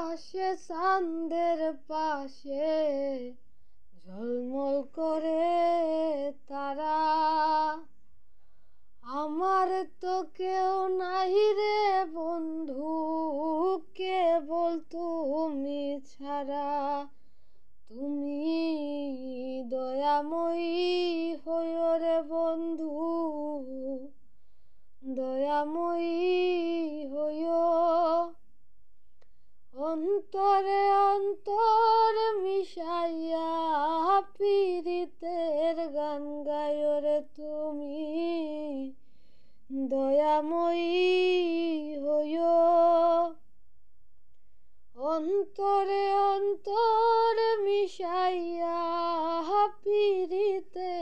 আকাশে চাঁদের পাশে ঝলমল করে তারা। আমার তো কেউ নাই রে বন্ধু, কেবল তুমি ছাড়া। তুমি দয়াময়ী হইও রে বন্ধু, দয়াময়ী হইও। অন্তরে অন্তরে মিশাইয়া পীড়িতের গান গাইও রে তুমি, দয়াময়ী হইও। অন্তরে অন্তরে মিশাইয়া পীড়িতের